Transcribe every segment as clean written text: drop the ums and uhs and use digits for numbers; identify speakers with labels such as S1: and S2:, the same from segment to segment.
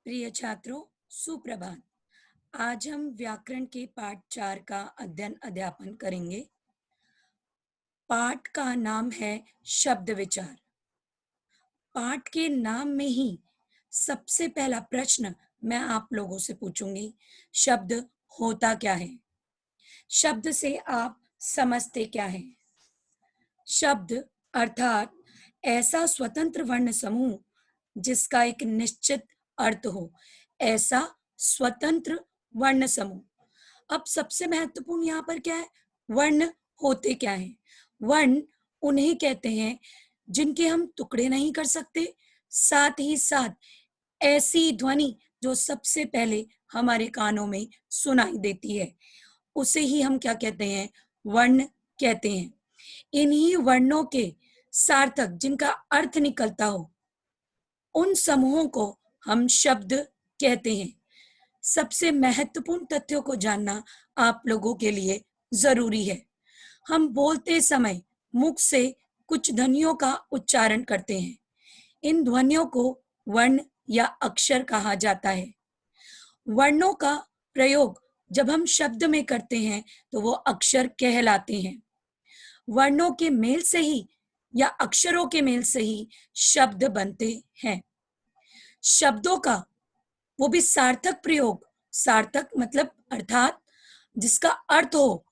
S1: प्रिय छात्रों, सुप्रभात। आज हम व्याकरण के पाठ 4 का अध्ययन करेंगे। पाठ का नाम है शब्द विचार। पाठ के नाम में ही सबसे पहला प्रश्न मैं आप लोगों से पूछूंगी, शब्द होता क्या है? शब्द से आप समझते क्या है? शब्द अर्थात ऐसा स्वतंत्र वर्ण समूह जिसका एक निश्चित अर्थ हो, ऐसा स्वतंत्र वर्ण समूह। अब सबसे महत्वपूर्ण यहाँ पर क्या है? वर्ण होते क्या हैं? वर्ण उन्हें कहते हैं जिनके हम टुकड़े नहीं कर सकते, साथ ही साथ ऐसी ध्वनि जो सबसे पहले हमारे कानों में सुनाई देती है, उसे ही हम क्या कहते हैं? वर्ण कहते हैं। इन्हीं वर्णों के सार्थक जिनका अर्थ निकलता हो, उन समूहों को हम शब्द कहते हैं। सबसे महत्वपूर्ण तथ्यों को जानना आप लोगों के लिए जरूरी है। हम बोलते समय मुख से कुछ ध्वनियों का उच्चारण करते हैं। इन ध्वनियों को वर्ण या अक्षर कहा जाता है। वर्णों का प्रयोग जब हम शब्द में करते हैं तो वो अक्षर कहलाते हैं। वर्णों के मेल से ही या अक्षरों के मेल से ही शब्द बनते हैं। शब्दों का वो भी सार्थक प्रयोग, सार्थक मतलब अर्थात जिसका अर्थ हो,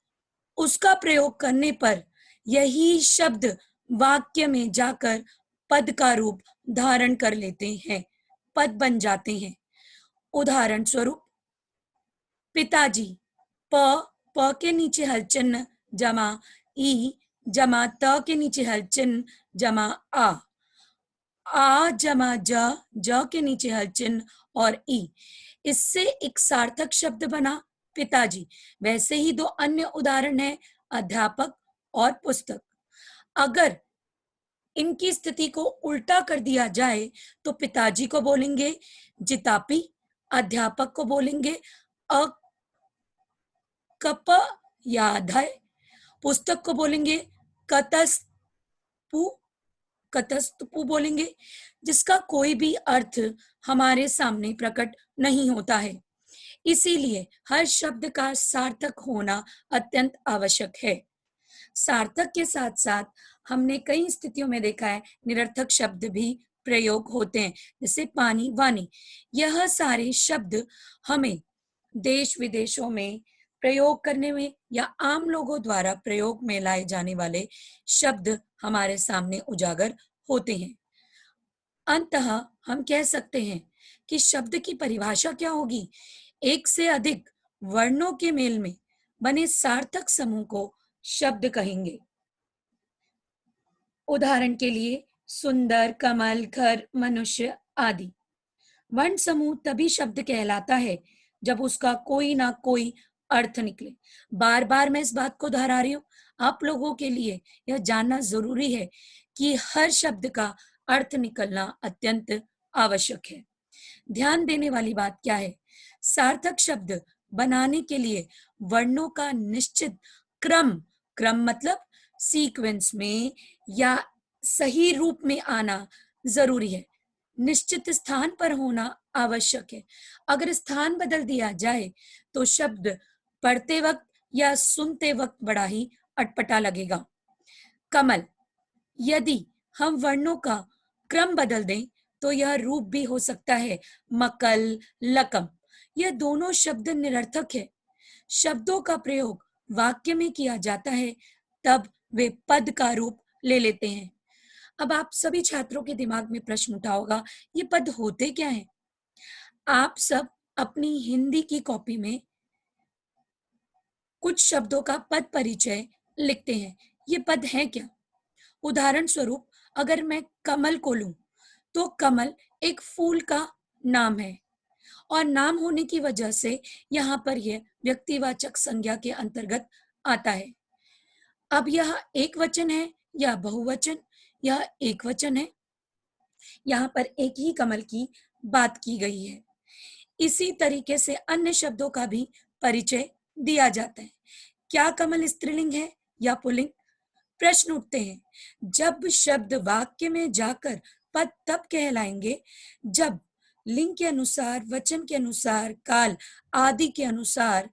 S1: उसका प्रयोग करने पर यही शब्द वाक्य में जाकर पद का रूप धारण कर लेते हैं, पद बन जाते हैं। उदाहरण स्वरूप पिताजी, प प के नीचे हलचिन्ह जमा ई जमा त के नीचे हलचिन्ह जमा आ जमा ज के नीचे हलचिन्ह और ई। इससे एक सार्थक शब्द बना पिताजी। वैसे ही दो अन्य उदाहरण है अध्यापक और पुस्तक। अगर इनकी स्थिति को उल्टा कर दिया जाए तो पिताजी को बोलेंगे जितापी, अध्यापक को बोलेंगे अकप याधय, पुस्तक को बोलेंगे कतस्तु कतस्तु बोलेंगे, जिसका कोई भी अर्थ हमारे सामने प्रकट नहीं होता है। इसीलिए हर शब्द का सार्थक होना अत्यंत आवश्यक है। सार्थक के साथ साथ हमने कई स्थितियों में देखा है निरर्थक शब्द भी प्रयोग होते हैं, जैसे पानी, वाणी। यह सारे शब्द हमें देश विदेशों में प्रयोग करने में या आम लोगों द्वारा प्रयोग में लाए जाने वाले शब्द हमारे सामने उजागर होते हैं। अंततः हम कह सकते हैं कि शब्द की परिभाषा क्या होगी? एक से अधिक वर्णों के मेल में बने सार्थक समूह को शब्द कहेंगे। उदाहरण के लिए सुंदर, कमल, घर, मनुष्य आदि। वर्ण समूह तभी शब्द कहलाता है जब उसका कोई ना कोई अर्थ निकले। बार बार मैं इस बात को दोहरा रही हूँ, आप लोगों के लिए यह जानना जरूरी है कि हर शब्द का अर्थ निकलना अत्यंत आवश्यक है। ध्यान देने वाली बात क्या है? सार्थक शब्द बनाने के लिए वर्णों का निश्चित क्रम, क्रम मतलब सीक्वेंस में या सही रूप में आना जरूरी है। निश्चित स्थान पर होना आवश्यक है। अगर स्थान बदल दिया जाए तो शब्द पढ़ते वक्त या सुनते वक्त बड़ा ही अटपटा लगेगा। कमल, यदि हम वर्णों का क्रम बदल दें तो यह रूप भी हो सकता है मकल, लकम। यह दोनों शब्द निरर्थक है। शब्दों का प्रयोग वाक्य में किया जाता है तब वे पद का रूप ले लेते हैं। अब आप सभी छात्रों के दिमाग में प्रश्न उठा होगा, ये पद होते क्या हैं? आप सब अपनी हिंदी की कॉपी में कुछ शब्दों का पद परिचय लिखते हैं। ये पद हैं क्या? उदाहरण स्वरूप अगर मैं कमल को लूं तो कमल एक फूल का नाम है और नाम होने की वजह से यहाँ पर यह व्यक्तिवाचक संज्ञा के अंतर्गत आता है। अब यह एक वचन है या बहुवचन? यह एक वचन है। यहाँ पर एक ही कमल की बात की गई है। इसी तरीके से अन्य शब्दों का भी परिचय दिया जाता है। क्या कमल स्त्रीलिंग है या पुल्लिंग? प्रश्न उठते हैं। जब शब्द वाक्य में जाकर पद तब कहलाएंगे जब लिंग के अनुसार, वचन के अनुसार, काल आदि के अनुसार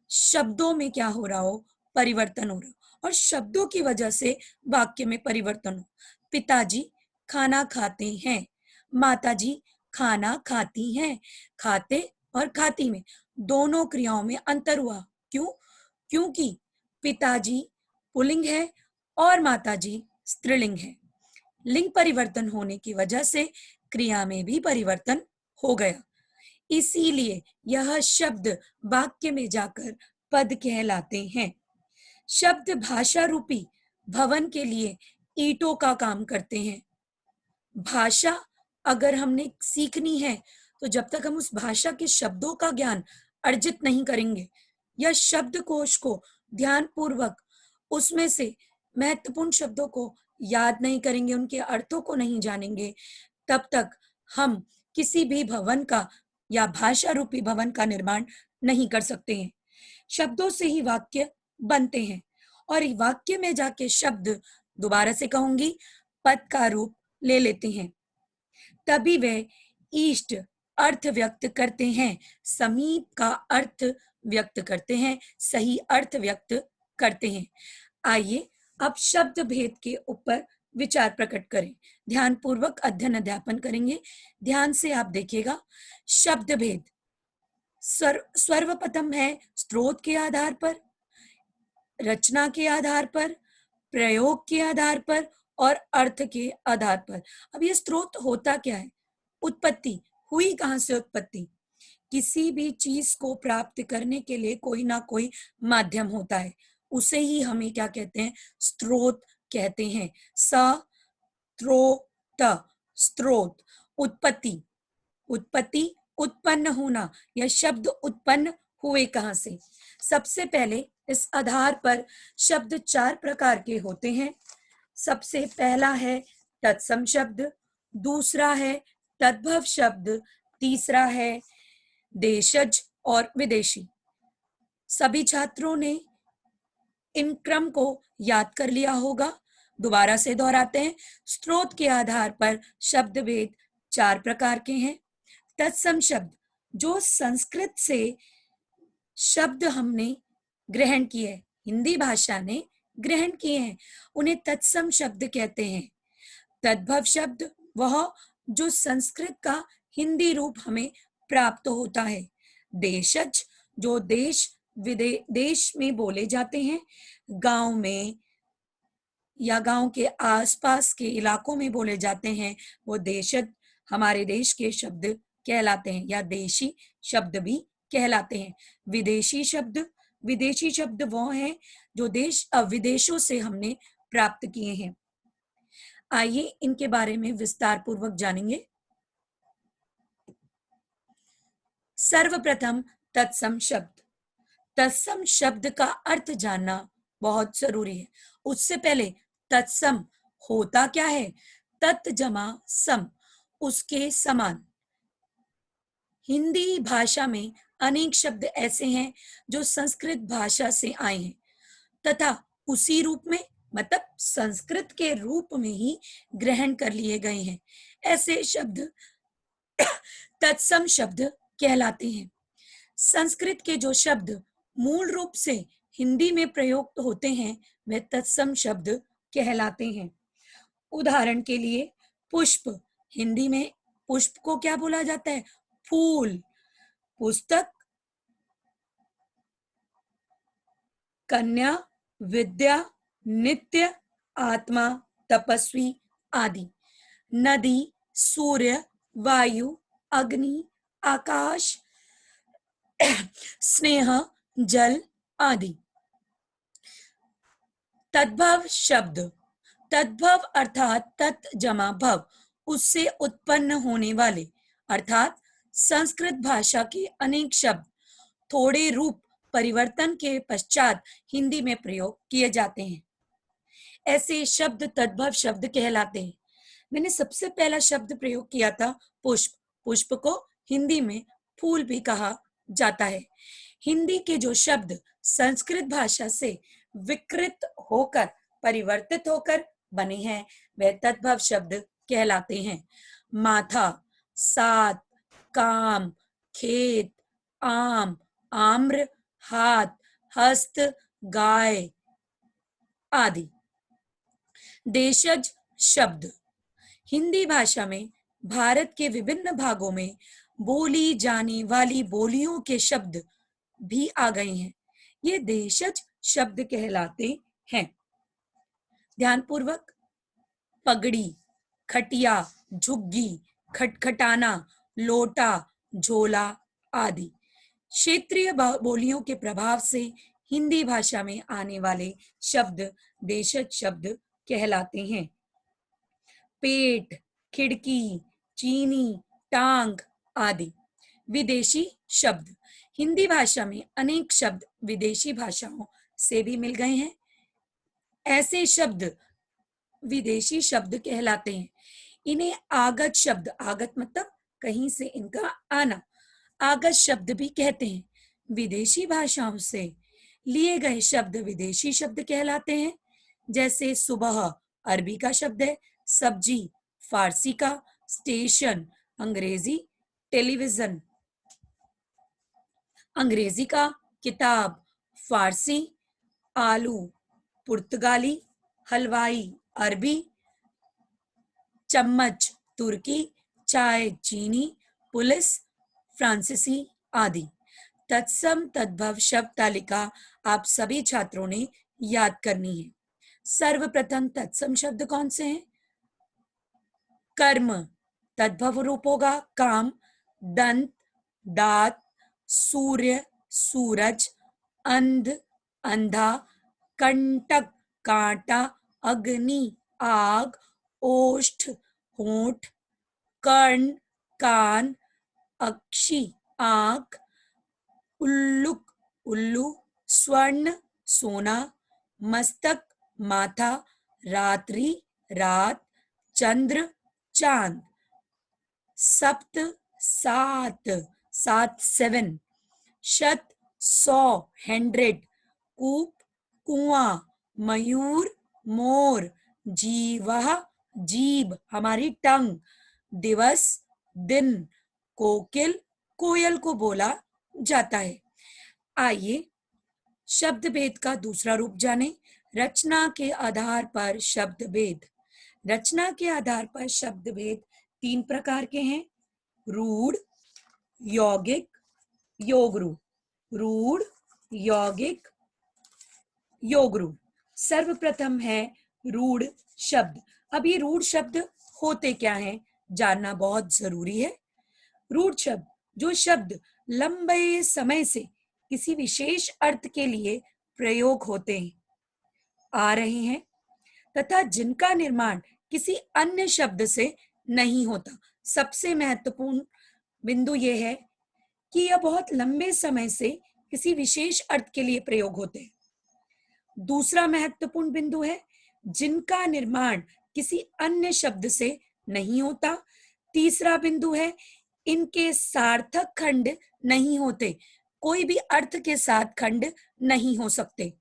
S1: शब्दों में क्या हो रहा हो, परिवर्तन हो रहा हो, और शब्दों की वजह से वाक्य में परिवर्तन हो। पिताजी खाना खाते हैं, माताजी खाना खाती हैं। खाते और खाती में दोनों क्रियाओं में अंतर हुआ। क्यों? क्योंकि पिताजी पुल्लिंग है और माताजी स्त्रीलिंग है। लिंग परिवर्तन होने की वजह से क्रिया में भी परिवर्तन हो गया। इसीलिए यह शब्द वाक्य में जाकर पद कहलाते हैं। शब्द भाषा रूपी भवन के लिए ईंटों का काम करते हैं। भाषा अगर हमने सीखनी है तो जब तक हम उस भाषा के शब्दों का ज्ञान अर्जित नहीं करेंगे या शब्दकोश को ध्यान पूर्वक उसमें से महत्वपूर्ण शब्दों को याद नहीं करेंगे, उनके अर्थों को नहीं जानेंगे, तब तक हम किसी भी भवन का या भाषा रूपी भवन का निर्माण नहीं कर सकते हैं। शब्दों से ही वाक्य बनते हैं और वाक्य में जाके शब्द, दोबारा से कहूंगी, पद का रूप ले लेते हैं। तभी वे इष्ट अर्थ व्यक्त करते हैं, समीप का अर्थ व्यक्त करते हैं, सही अर्थ व्यक्त करते हैं। आइए अब शब्द भेद के ऊपर विचार प्रकट करें। ध्यान पूर्वक अध्ययन अध्यापन करेंगे। ध्यान से आप देखिएगा। शब्द भेद सर्वप्रथम है स्रोत के आधार पर, रचना के आधार पर, प्रयोग के आधार पर और अर्थ के आधार पर। अब ये स्रोत होता क्या है? उत्पत्ति हुई कहां से? उत्पत्ति किसी भी चीज को प्राप्त करने के लिए कोई ना कोई माध्यम होता है, उसे ही हमें क्या कहते हैं? स्रोत कहते हैं। स्रोत, स्रोत। उत्पत्ति, उत्पत्ति उत्पन्न होना, यह शब्द उत्पन्न हुए कहां से? सबसे पहले इस आधार पर शब्द चार प्रकार के होते हैं। सबसे पहला है तत्सम शब्द, दूसरा है तद्भव शब्द, तीसरा है देशज और विदेशी। सभी छात्रों ने इन क्रम को याद कर लिया होगा। दोबारा से दोहराते हैं। स्रोत के आधार पर शब्द भेद चार प्रकार के हैं। तत्सम शब्द, जो संस्कृत से शब्द हमने ग्रहण किए, हिंदी भाषा ने ग्रहण किए हैं, उन्हें तत्सम शब्द कहते हैं। तद्भव शब्द, वह जो संस्कृत का हिंदी रूप हमें प्राप्त होता है। देशज, जो देश में बोले जाते हैं, गांव में या गांव के आसपास के इलाकों में बोले जाते हैं, वो देशज हमारे देश के शब्द कहलाते हैं या देशी शब्द भी कहलाते हैं। विदेशी शब्द, विदेशी शब्द वो हैं जो देश विदेशों से हमने प्राप्त किए हैं। आइए इनके बारे में विस्तार पूर्वक जानेंगे। सर्वप्रथम तत्सम शब्द। तत्सम शब्द का अर्थ जानना बहुत जरूरी है। उससे पहले तत्सम होता क्या है? तत् जमा सम, उसके समान। हिंदी भाषा में अनेक शब्द ऐसे हैं जो संस्कृत भाषा से आए हैं तथा उसी रूप में, मतलब संस्कृत के रूप में ही ग्रहण कर लिए गए हैं। ऐसे शब्द तत्सम शब्द कहलाते हैं। संस्कृत के जो शब्द मूल रूप से हिंदी में प्रयुक्त होते हैं वे तत्सम शब्द कहलाते हैं। उदाहरण के लिए पुष्प, हिंदी में पुष्प को क्या बोला जाता है? फूल। पुस्तक, कन्या, विद्या, नित्य, आत्मा, तपस्वी आदि। नदी, सूर्य, वायु, अग्नि, आकाश, स्नेह, जल आदि। तद्भव शब्द, तद्भव अर्थात तत् जमा भव, उससे उत्पन्न होने वाले, अर्थात संस्कृत भाषा के अनेक शब्द थोड़े रूप परिवर्तन के पश्चात हिंदी में प्रयोग किए जाते हैं। ऐसे शब्द तद्भव शब्द कहलाते हैं। मैंने सबसे पहला शब्द प्रयोग किया था पुष्प। पुष्प को हिंदी में फूल भी कहा जाता है। हिंदी के जो शब्द संस्कृत भाषा से विकृत होकर, परिवर्तित होकर बने हैं, वे तद्भव शब्द कहलाते हैं। माथा, सात, काम, खेत, आम, आम्र, हाथ, हस्त, गाय आदि। देशज शब्द। हिंदी भाषा में भारत के विभिन्न भागों में बोली जाने वाली बोलियों के शब्द भी आ गए हैं। ये देशज शब्द कहलाते हैं। ध्यानपूर्वक। पगड़ी, खटिया, झुग्गी, खटखटाना, लोटा, झोला आदि। क्षेत्रीय बोलियों के प्रभाव से हिंदी भाषा में आने वाले शब्द देशज शब्द कहलाते हैं। पेट, खिड़की, चीनी, टांग आदि। विदेशी शब्द। हिंदी भाषा में अनेक शब्द विदेशी भाषाओं से भी मिल गए हैं। ऐसे शब्द विदेशी शब्द कहलाते हैं। इन्हें आगत शब्द, आगत मतलब कहीं से इनका आना, आगत शब्द भी कहते हैं। विदेशी भाषाओं से लिए गए शब्द विदेशी शब्द कहलाते हैं। जैसे सुबह अरबी का शब्द है, सब्जी फारसी का, स्टेशन अंग्रेजी, टेलीविजन अंग्रेजी का, किताब फारसी, आलू पुर्तगाली, हलवाई अरबी, चम्मच तुर्की, चाय चीनी, पुलिस फ्रांसीसी आदि। तत्सम तद्भव शब्द तालिका आप सभी छात्रों ने याद करनी है। सर्वप्रथम तत्सम शब्द कौन से हैं? कर्म, तद्भव रूप होगा काम, दंत दांत, सूर्य सूरज, अंध अंधा, कंटक कांटा, अग्नि आग, ओष्ठ होंठ, कर्ण कान, अक्षी आंख, उल्लुक उल्लू, स्वर्ण सोना, मस्तक माथा, रात्रि रात, चंद्र चांद, सप्त सात, सात सेवन, शत सौ हंड्रेड, कूप कुआं, मयूर मोर, जीवह जीभ हमारी टंग, दिवस दिन, कोकिल कोयल को बोला जाता है। आइए शब्द भेद का दूसरा रूप जाने। रचना के आधार पर शब्द भेद। रचना के आधार पर शब्द भेद तीन प्रकार के हैं। रूढ़, यौगिक, योगरूढ़। रूढ़, यौगिक, योगरूढ़। सर्वप्रथम है रूढ़ शब्द। अब ये रूढ़ शब्द होते क्या हैं जानना बहुत जरूरी है। रूढ़ शब्द जो शब्द लंबे समय से किसी विशेष अर्थ के लिए प्रयोग होते हैं, आ रहे हैं तथा जिनका निर्माण किसी अन्य शब्द से नहीं होता। सबसे महत्वपूर्ण बिंदु यह है कि यह बहुत लंबे समय से किसी विशेष अर्थ के लिए प्रयोग होते हैं। दूसरा महत्वपूर्ण बिंदु है जिनका निर्माण किसी अन्य शब्द से नहीं होता। तीसरा बिंदु है इनके सार्थक खंड नहीं होते, कोई भी अर्थ के साथ खंड नहीं हो सकते।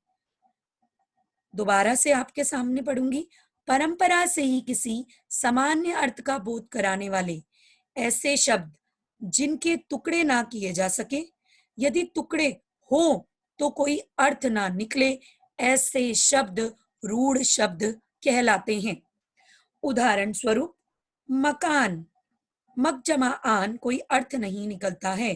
S1: दोबारा से आपके सामने पढ़ूंगी। परंपरा से ही किसी सामान्य अर्थ का बोध कराने वाले ऐसे शब्द जिनके टुकड़े ना किए जा सके, यदि टुकड़े हो तो कोई अर्थ ना निकले, ऐसे शब्द रूढ़ शब्द कहलाते हैं। उदाहरण स्वरूप मकान, मक जमा आन कोई अर्थ नहीं निकलता है।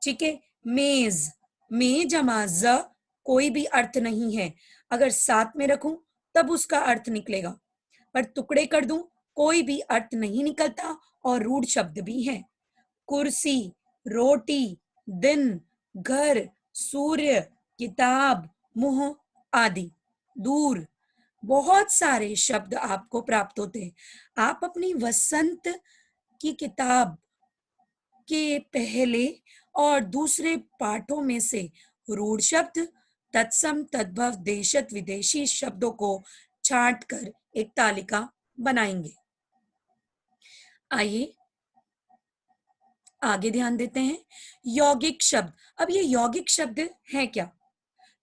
S1: ठीक है। मेज, में जमा ज कोई भी अर्थ नहीं है। अगर साथ में रखूं तब उसका अर्थ निकलेगा, पर टुकड़े कर दूं कोई भी अर्थ नहीं निकलता और रूढ़ शब्द भी है। कुर्सी, रोटी, दिन, घर, सूर्य, किताब, मुंह आदि। दूर, बहुत सारे शब्द आपको प्राप्त होते हैं। आप अपनी वसंत की किताब के पहले और दूसरे पाठों में से रूढ़ शब्द, तत्सम तद्भव देशज विदेशी शब्दों को छांटकर एक तालिका बनाएंगे। आइए आगे ध्यान देते हैं। यौगिक शब्द। अब ये यौगिक शब्द है क्या?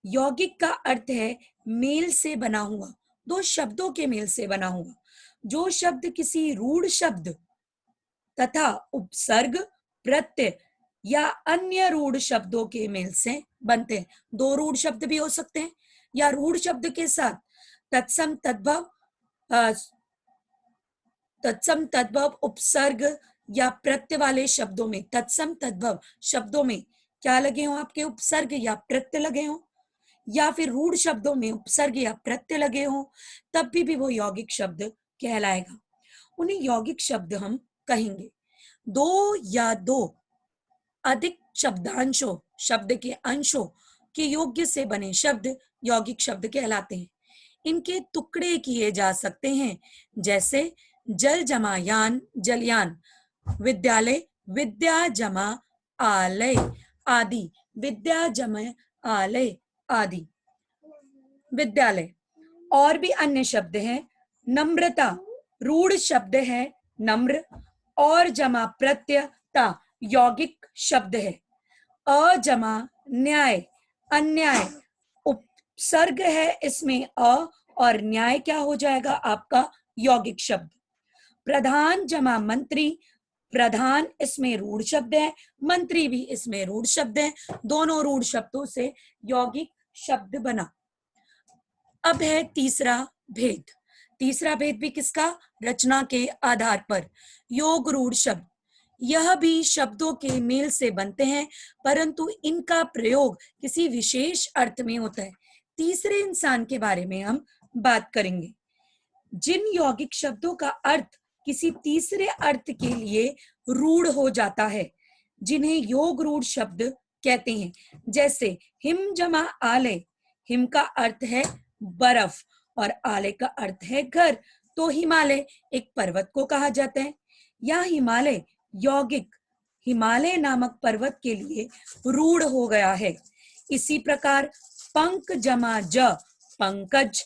S1: यौगिक का अर्थ है मेल से बना हुआ, दो शब्दों के मेल से बना हुआ। जो शब्द किसी रूढ़ शब्द तथा उपसर्ग, प्रत्यय या अन्य रूढ़ शब्दों के मेल से बनते हैं। दो रूढ़ शब्द भी हो सकते हैं या रूढ़ शब्द के साथ तत्सम तद्भव उपसर्ग या प्रत्यय वाले शब्दों में, तत्सम तद्भव शब्दों में क्या लगे हो आपके, उपसर्ग या प्रत्यय लगे हो, या फिर रूढ़ शब्दों में उपसर्ग या प्रत्यय लगे हो, तब भी वो यौगिक शब्द कहलाएगा। उन्हें यौगिक शब्द हम कहेंगे। दो या दो अधिक शब्दांशों, शब्द के अंशों के योग्य से बने शब्द यौगिक शब्द कहलाते हैं। इनके टुकड़े किए जा सकते हैं, जैसे जल जमा यान, जलयान, विद्यालय, विद्या जमा आलय आदि, विद्या जमा आलय आदि, विद्यालय। और भी अन्य शब्द हैं। नम्रता रूढ़ शब्द है नम्र, और जमा प्रत्ययता यौगिक शब्द है। अजमा न्याय, अन्याय, उपसर्ग है इसमें अ, और न्याय क्या हो जाएगा आपका यौगिक शब्द। प्रधान जमा मंत्री, प्रधान इसमें रूढ़ शब्द है, मंत्री भी इसमें रूढ़ शब्द है, दोनों रूढ़ शब्दों से यौगिक शब्द बना। अब है तीसरा भेद। तीसरा भेद भी किसका, रचना के आधार पर। योग रूढ़ शब्द, यह भी शब्दों के मेल से बनते हैं, परंतु इनका प्रयोग किसी विशेष अर्थ में होता है। तीसरे इंसान के बारे में हम बात करेंगे। जिन यौगिक शब्दों का अर्थ किसी तीसरे अर्थ के लिए रूढ़ हो जाता है, जिन्हें योग रूढ़ शब्द कहते हैं। जैसे हिम जमा आलय, हिम का अर्थ है बर्फ और आलय का अर्थ है घर, तो हिमालय एक पर्वत को कहा जाता है। या हिमालय यौगिक हिमालय नामक पर्वत के लिए रूढ़ हो गया है। इसी प्रकार पंक जमा ज, पंकज,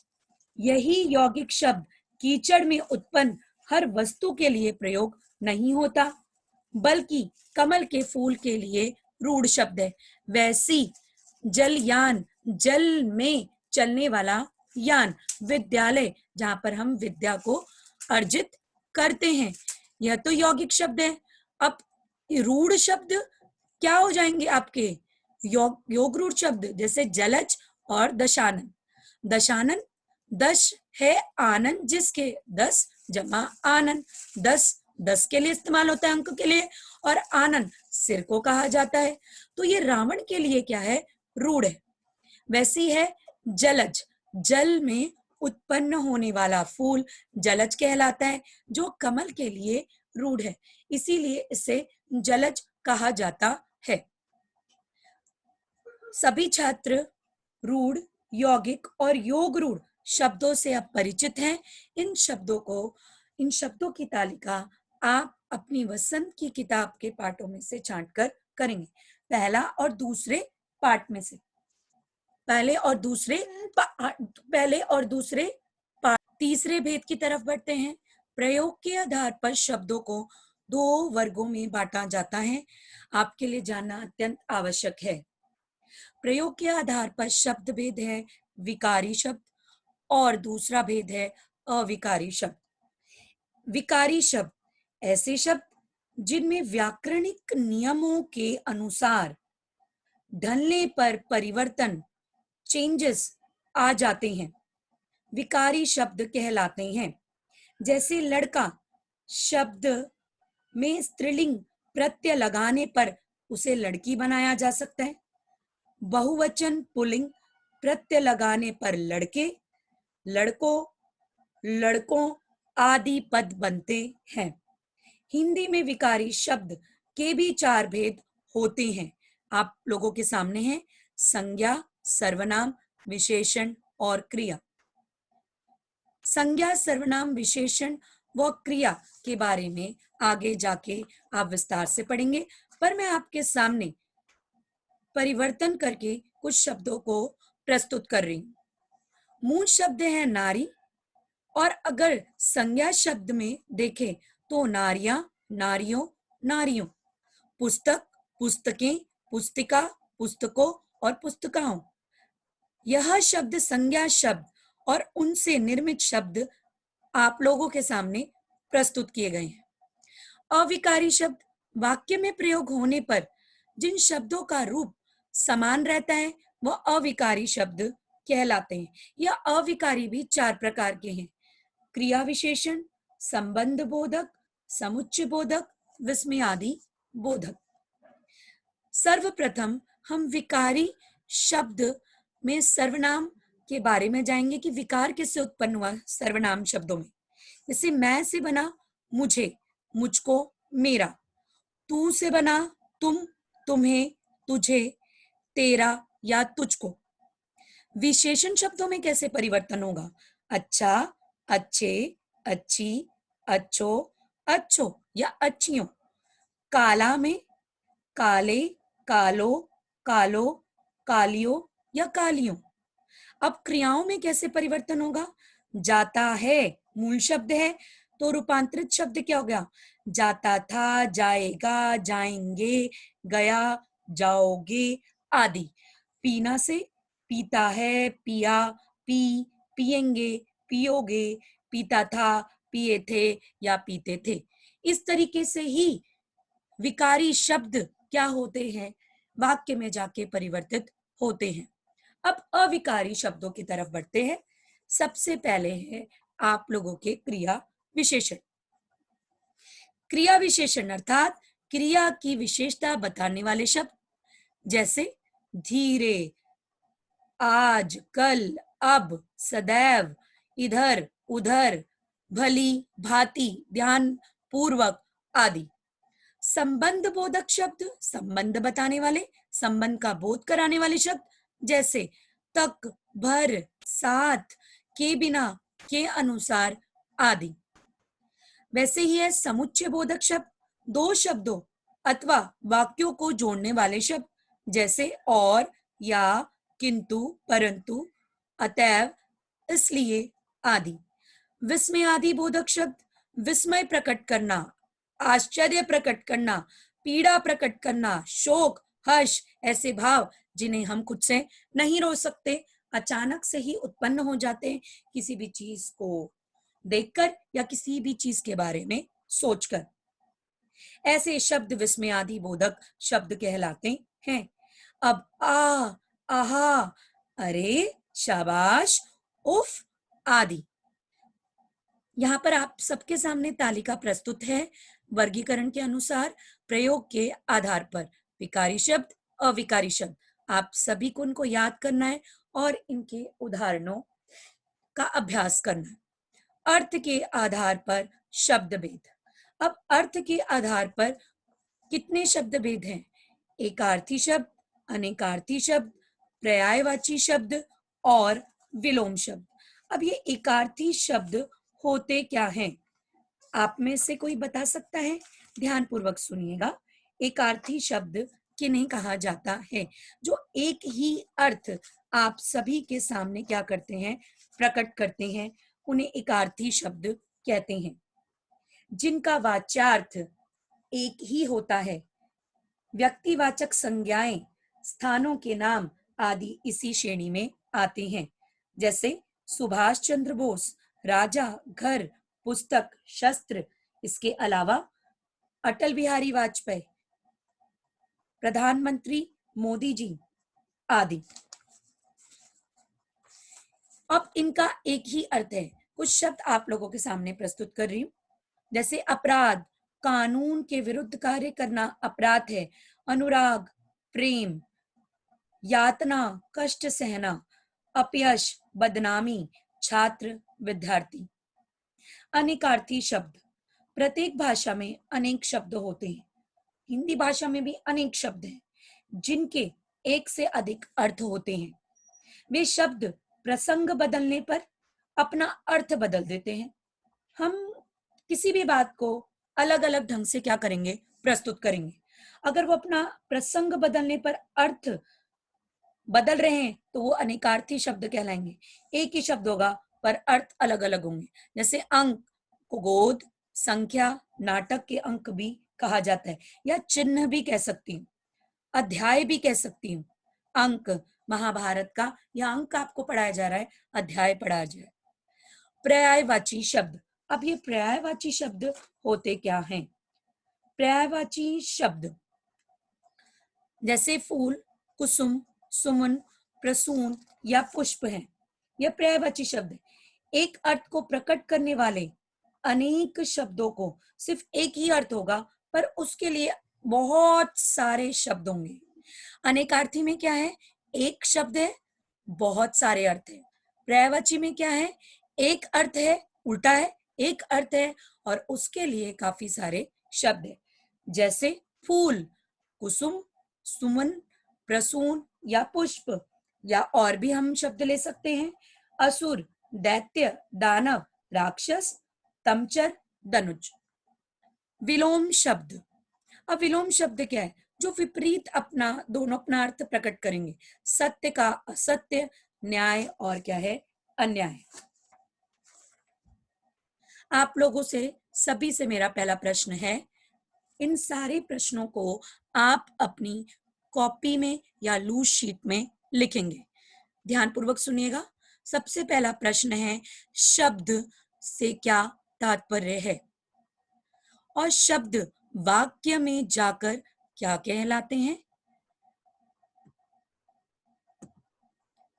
S1: यही यौगिक शब्द कीचड़ में उत्पन्न हर वस्तु के लिए प्रयोग नहीं होता, बल्कि कमल के फूल के लिए रूढ़ शब्द है। वैसी जलयान, जल में चलने वाला यान, विद्यालय जहां पर हम विद्या को अर्जित करते हैं, यह तो यौगिक शब्द है। अब रूढ़ शब्द क्या हो जाएंगे आपके, योग रूढ़ शब्द, जैसे जलज और दशानन। दशानन दश है आनंद, जिसके 10 जमा आनंद, 10 के लिए इस्तेमाल होता है, अंक के लिए, और आनंद सिर को कहा जाता है। तो ये रावण के लिए क्या है, रूढ़ है। वैसी है जलज, जल में उत्पन्न होने वाला फूल जलज कहलाता है, जो कमल के लिए रूढ़ है, इसीलिए इसे जलज कहा जाता है। सभी छात्र रूढ़, यौगिक और योग रूढ़ शब्दों से अब परिचित हैं। इन शब्दों की तालिका आप अपनी वसंत की किताब के पाठों में से छांटकर करेंगे। पहला और दूसरे पाठ में से, पहले और दूसरे पाठ। तीसरे भेद की तरफ बढ़ते हैं। प्रयोग के आधार पर शब्दों को 2 वर्गों में बांटा जाता है, आपके लिए जानना अत्यंत आवश्यक है। प्रयोग के आधार पर शब्द भेद है विकारी शब्द, और दूसरा भेद है अविकारी शब्द। विकारी शब्द ऐसे शब्द जिनमें व्याकरणिक नियमों के अनुसार ढलने पर परिवर्तन, चेंजेस आ जाते हैं, विकारी शब्द कहलाते हैं। जैसे लड़का शब्द में स्त्रीलिंग प्रत्यय लगाने पर उसे लड़की बनाया जा सकता है। बहुवचन पुल्लिंग प्रत्यय लगाने पर लड़के, लड़कों, लड़कों आदि पद बनते हैं। हिंदी में विकारी शब्द के भी 4 भेद होते हैं, आप लोगों के सामने हैं। संज्ञा, सर्वनाम, विशेषण और क्रिया। संज्ञा, सर्वनाम, विशेषण व क्रिया के बारे में आगे जाके आप विस्तार से पढ़ेंगे, पर मैं आपके सामने परिवर्तन करके कुछ शब्दों को प्रस्तुत कर रही हूँ। मूल शब्द है नारी, और अगर संज्ञा शब्द में देखें तो नारियां, नारियों, नारियों। पुस्तक, पुस्तकें, पुस्तिका, पुस्तकों और पुस्तिकाओं। यह शब्द संज्ञा शब्द और उनसे निर्मित शब्द आप लोगों के सामने प्रस्तुत किए गए हैं। अविकारी शब्द वाक्य में प्रयोग होने पर जिन शब्दों का रूप समान रहता है वह अविकारी शब्द कहलाते हैं। यह अविकारी भी 4 प्रकार के हैं: क्रिया विशेषण, संबंध बोधक, समुच्चय बोधक, विस्मयादि बोधक। सर्वप्रथम हम विकारी शब्द में सर्वनाम के बारे में जाएंगे कि विकार किससे उत्पन्न हुआ सर्वनाम शब्दों में। जैसे मैं से बना मुझे, मुझको, मेरा। तू से बना तुम, तुम्हें, तुझे, तेरा या तुझको। विशेषण शब्दों में कैसे परिवर्तन होगा? अच्छा, अच्छे, अच्छी, अच्छो, अच्छो या अच्छियों। काला में काले, कालो, कालो, कालियो या कालियों। अब क्रियाओं में कैसे परिवर्तन होगा? जाता है मूल शब्द है, तो रूपांतरित शब्द क्या हो गया? जाता था, जाएगा, जाएंगे, गया, जाओगे आदि। पीना से पीता है, पिया, पी, पिएंगे, पियोगे, पीता था, पिए थे या पीते थे। इस तरीके से ही विकारी शब्द क्या होते हैं? वाक्य में जाके परिवर्तित होते हैं। अब अविकारी शब्दों की तरफ बढ़ते हैं। सबसे पहले है आप लोगों के क्रिया विशेषण। क्रिया विशेषण अर्थात क्रिया की विशेषता बताने वाले शब्द, जैसे धीरे, आज, कल, अब, सदैव, इधर, उधर, भली भांति, ध्यान पूर्वक आदि। संबंध बोधक शब्द, संबंध बताने वाले, संबंध का बोध कराने वाले शब्द, जैसे तक, भर, साथ, के बिना, के अनुसार आदि। वैसे ही है समुच्चय बोधक शब्द, दो शब्दों अथवा वाक्यों को जोड़ने वाले शब्द, जैसे और, या, किंतु, परंतु, अतएव, इसलिए आदि। विस्मय आदि बोधक शब्द, विस्मय प्रकट करना, आश्चर्य प्रकट करना, पीड़ा प्रकट करना, शोक, हर्ष, ऐसे भाव जिन्हें हम खुद से नहीं रोक सकते, अचानक से ही उत्पन्न हो जाते हैं किसी भी चीज को देखकर या किसी भी चीज के बारे में सोचकर। ऐसे शब्द विस्मय आदि बोधक शब्द कहलाते हैं। अब आहा, अरे, शाबाश, उफ आदि। यहाँ पर आप सबके सामने तालिका प्रस्तुत है वर्गीकरण के अनुसार, प्रयोग के आधार पर। विकारी शब्द, अविकारी शब्द, आप सभी को उनको याद करना है और इनके उदाहरणों का अभ्यास करना है। अर्थ के आधार पर शब्द भेद। अब अर्थ के आधार पर कितने शब्द भेद हैं? एकार्थी शब्द, अनेकार्थी शब्द, पर्यायवाची शब्द और विलोम शब्द। अब ये एकार्थी शब्द होते क्या हैं? आप में से कोई बता सकता है? ध्यान पूर्वक सुनिएगा। एकार्थी शब्द किन्हें कहा जाता है? जो एक ही अर्थ आप सभी के सामने क्या करते हैं? प्रकट करते हैं, उन्हें एकार्थी शब्द कहते हैं। जिनका वाच्यार्थ एक ही होता है, व्यक्तिवाचक संज्ञाएं, स्थानों के नाम आदि इसी श्रेणी में आते हैं, जैसे सुभाष चंद्र बोस, राजा, घर, पुस्तक, शस्त्र। इसके अलावा अटल बिहारी वाजपेयी, प्रधानमंत्री मोदी जी आदि। अब इनका एक ही अर्थ है। कुछ शब्द आप लोगों के सामने प्रस्तुत कर रही हूं, जैसे अपराध, कानून के विरुद्ध कार्य करना अपराध है। अनुराग, प्रेम, यातना, कष्ट सहना, अपयश, बदनामी, छात्र, विद्यार्थी। अनेकार्थी शब्द, प्रत्येक भाषा में अनेक शब्द होते हैं। हिंदी भाषा में भी अनेक शब्द हैं जिनके एक से अधिक अर्थ होते हैं। वे शब्द प्रसंग बदलने पर अपना अर्थ बदल देते हैं। हम किसी भी बात को अलग अलग ढंग से क्या करेंगे? प्रस्तुत करेंगे। अगर वो अपना प्रसंग बदलने पर अर्थ बदल रहे हैं तो वो अनेकार्थी शब्द कहलाएंगे। एक ही शब्द होगा पर अर्थ अलग अलग होंगे। जैसे अंक को गोद, संख्या, नाटक के अंक भी कहा जाता है, या चिन्ह भी कह सकती हूँ, अध्याय भी कह सकती हूँ। अंक महाभारत का, या अंक आपको पढ़ाया जा रहा है, अध्याय पढ़ाया जा रहा है। पर्यायवाची शब्द। अब ये पर्यायवाची शब्द होते क्या हैं? पर्यायवाची शब्द जैसे फूल, कुसुम, सुमन, प्रसून या पुष्प हैं। यह पर्यायवाची शब्द है। एक अर्थ को प्रकट करने वाले अनेक शब्दों को सिर्फ एक ही अर्थ होगा, पर उसके लिए बहुत सारे शब्द होंगे। अनेकार्थी में क्या है? एक शब्द है, बहुत सारे अर्थ है। पर्यायवाची में क्या है? एक अर्थ है, उल्टा है, एक अर्थ है और उसके लिए काफी सारे शब्द है। जैसे फूल, कुसुम, सुमन, प्रसून या पुष्प, या और भी हम शब्द ले सकते हैं, असुर, दैत्य, दानव, राक्षस, तमचर, दनुज। विलोम शब्द। अब विलोम शब्द क्या है? जो विपरीत दोनों अपना अर्थ प्रकट करेंगे। सत्य का असत्य, न्याय और क्या है? अन्याय। आप लोगों से सभी से मेरा पहला प्रश्न है, इन सारे प्रश्नों को आप अपनी कॉपी में या लूज शीट में लिखेंगे। ध्यानपूर्वक सुनिएगा। सबसे पहला प्रश्न है, शब्द से क्या तात्पर्य है? और शब्द वाक्य में जाकर क्या कहलाते हैं?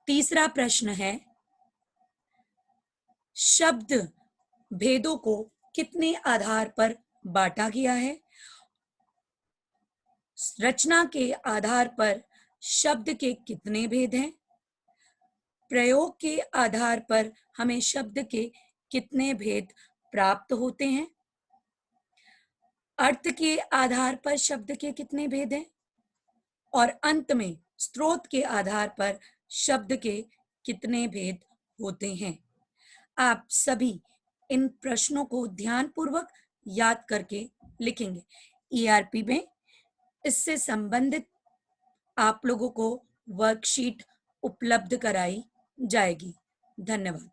S1: तीसरा प्रश्न है, शब्द भेदों को कितने आधार पर बांटा गया है? रचना के आधार पर शब्द के कितने भेद हैं? प्रयोग के आधार पर हमें शब्द के कितने भेद प्राप्त होते हैं? अर्थ के आधार पर शब्द के कितने भेद हैं? और अंत में स्रोत के आधार पर शब्द के कितने भेद होते हैं? आप सभी इन प्रश्नों को ध्यानपूर्वक याद करके लिखेंगे। ईआरपी में इससे संबंधित आप लोगों को वर्कशीट उपलब्ध कराई जाएगी। धन्यवाद।